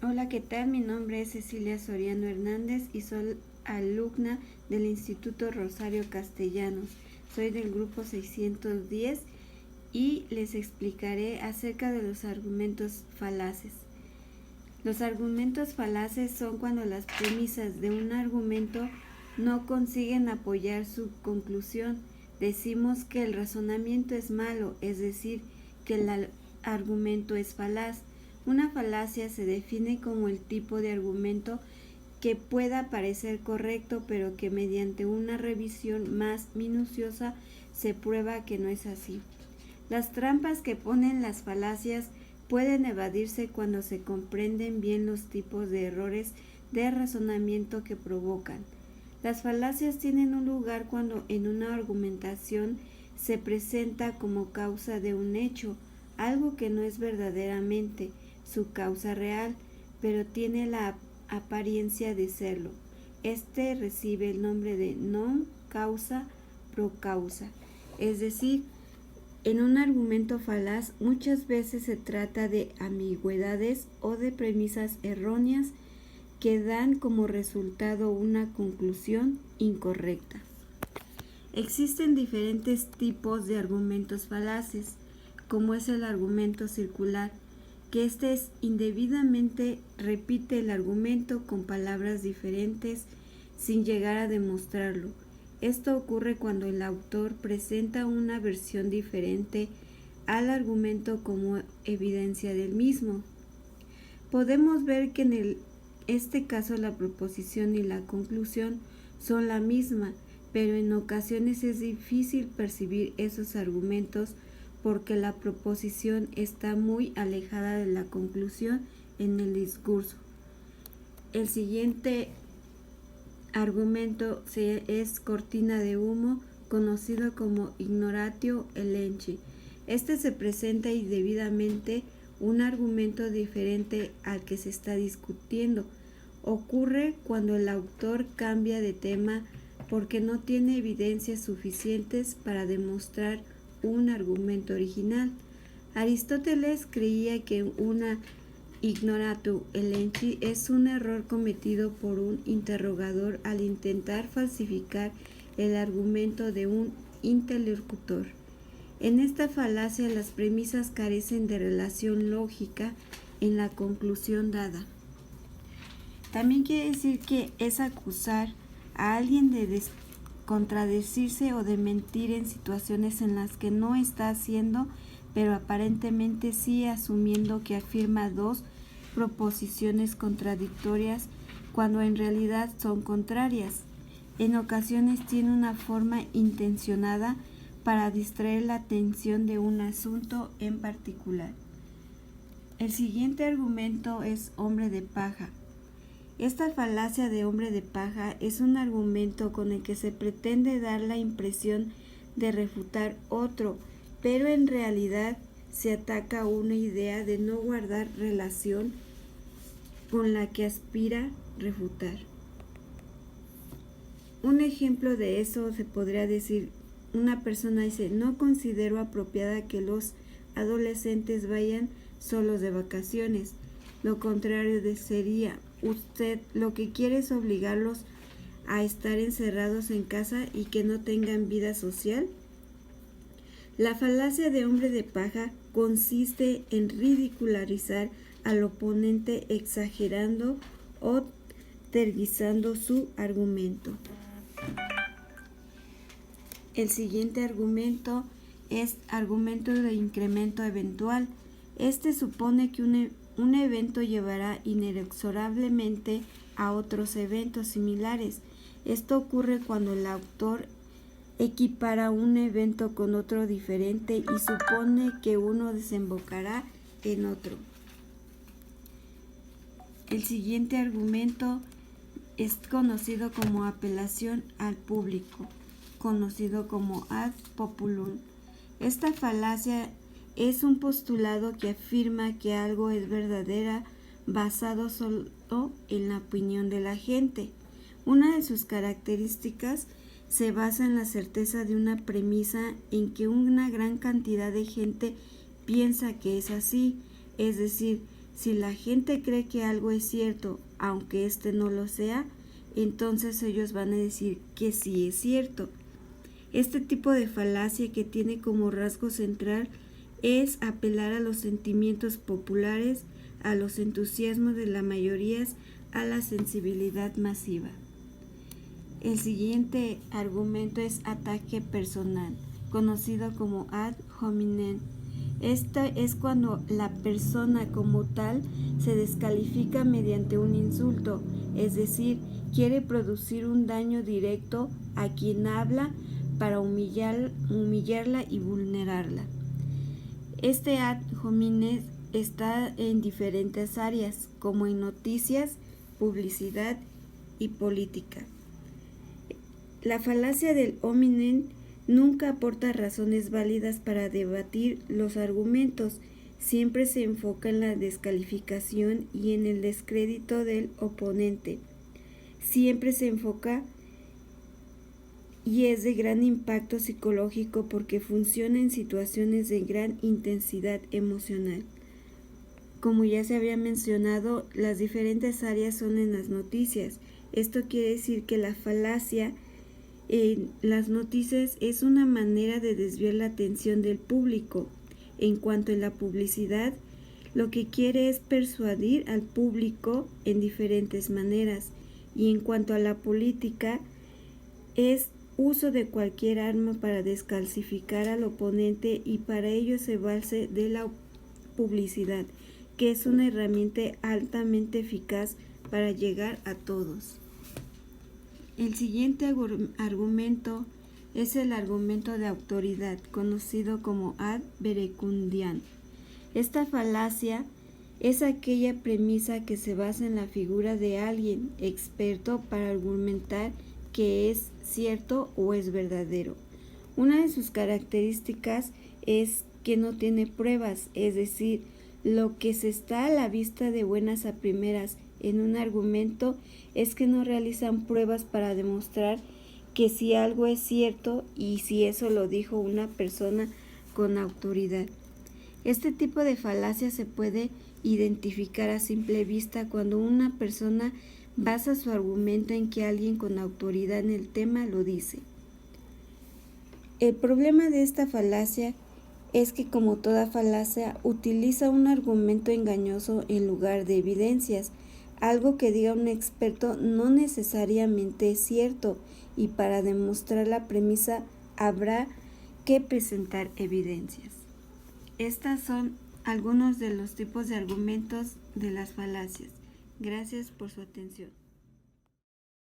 Hola, ¿qué tal? Mi nombre es Cecilia Soriano Hernández y soy alumna del Instituto Rosario Castellanos. Soy del grupo 610 y les explicaré acerca de los argumentos falaces. Los argumentos falaces son cuando las premisas de un argumento no consiguen apoyar su conclusión. Decimos que el razonamiento es malo, es decir, que el argumento es falaz. Una falacia se define como el tipo de argumento que pueda parecer correcto, pero que mediante una revisión más minuciosa se prueba que no es así. Las trampas que ponen las falacias pueden evadirse cuando se comprenden bien los tipos de errores de razonamiento que provocan. Las falacias tienen un lugar cuando en una argumentación se presenta como causa de un hecho, algo que no es verdaderamente su causa real, pero tiene la apariencia de serlo. Este recibe el nombre de non causa pro causa, es decir, en un argumento falaz muchas veces se trata de ambigüedades o de premisas erróneas que dan como resultado una conclusión incorrecta. Existen diferentes tipos de argumentos falaces, como es el argumento circular, que es indebidamente repite el argumento con palabras diferentes sin llegar a demostrarlo. Esto ocurre cuando el autor presenta una versión diferente al argumento como evidencia del mismo. Podemos ver que en este caso la proposición y la conclusión son la misma, pero en ocasiones es difícil percibir esos argumentos porque la proposición está muy alejada de la conclusión en el discurso. El siguiente argumento es cortina de humo, conocido como ignoratio elenchi. Este se presenta indebidamente un argumento diferente al que se está discutiendo. Ocurre cuando el autor cambia de tema porque no tiene evidencias suficientes para demostrar un argumento original. Aristóteles creía que una ignoratio elenchi es un error cometido por un interrogador al intentar falsificar el argumento de un interlocutor. En esta falacia las premisas carecen de relación lógica en la conclusión dada. También quiere decir que es acusar a alguien de contradecirse o de mentir en situaciones en las que no está haciendo, pero aparentemente sí, asumiendo que afirma dos proposiciones contradictorias cuando en realidad son contrarias. En ocasiones tiene una forma intencionada para distraer la atención de un asunto en particular. El siguiente argumento es hombre de paja. Esta falacia de hombre de paja es un argumento con el que se pretende dar la impresión de refutar otro, pero en realidad se ataca una idea de no guardar relación con la que aspira refutar. Un ejemplo de eso se podría decir, una persona dice: no considero apropiada que los adolescentes vayan solos de vacaciones. Lo contrario sería: usted lo que quiere es obligarlos a estar encerrados en casa y que no tengan vida social. La falacia de hombre de paja consiste en ridicularizar al oponente exagerando o tergiversando su argumento. El siguiente argumento es argumento de incremento eventual. Este supone que un evento llevará inexorablemente a otros eventos similares. Esto ocurre cuando el autor equipara un evento con otro diferente y supone que uno desembocará en otro. El siguiente argumento es conocido como apelación al público, conocido como ad populum. Esta falacia es un postulado que afirma que algo es verdadera basado solo en la opinión de la gente. Una de sus características se basa en la certeza de una premisa en que una gran cantidad de gente piensa que es así, es decir, Si la gente cree que algo es cierto, aunque éste no lo sea, entonces ellos van a decir que sí es cierto. Este tipo de falacia, que tiene como rasgo central es apelar a los sentimientos populares, a los entusiasmos de la mayoría, a la sensibilidad masiva. El siguiente argumento es ataque personal, conocido como ad hominem. Esta es cuando la persona como tal se descalifica mediante un insulto, es decir, quiere producir un daño directo a quien habla para humillarla y vulnerarla. Este ad hominem está en diferentes áreas, como en noticias, publicidad y política. La falacia del hominem nunca aporta razones válidas para debatir los argumentos, siempre se enfoca en la descalificación y en el descrédito del oponente. Siempre se enfoca y es de gran impacto psicológico porque funciona en situaciones de gran intensidad emocional. Como ya se había mencionado, las diferentes áreas son en las noticias. Esto quiere decir que la falacia en las noticias es una manera de desviar la atención del público. En cuanto a la publicidad, lo que quiere es persuadir al público en diferentes maneras. Y en cuanto a la política, es uso de cualquier arma para descalificar al oponente, y para ello se vale de la publicidad, que es una herramienta altamente eficaz para llegar a todos. El siguiente argumento es el argumento de autoridad, conocido como ad verecundiam. Esta falacia es aquella premisa que se basa en la figura de alguien experto para argumentar que es cierto o es verdadero. Una de sus características es que no tiene pruebas, es decir, lo que se está a la vista de buenas a primeras en un argumento es que no realizan pruebas para demostrar que si algo es cierto y si eso lo dijo una persona con autoridad. Este tipo de falacia se puede identificar a simple vista cuando una persona basa su argumento en que alguien con autoridad en el tema lo dice. El problema de esta falacia es que, como toda falacia, utiliza un argumento engañoso en lugar de evidencias. Algo que diga un experto no necesariamente es cierto, y para demostrar la premisa habrá que presentar evidencias. Estas son algunos de los tipos de argumentos de las falacias. Gracias por su atención.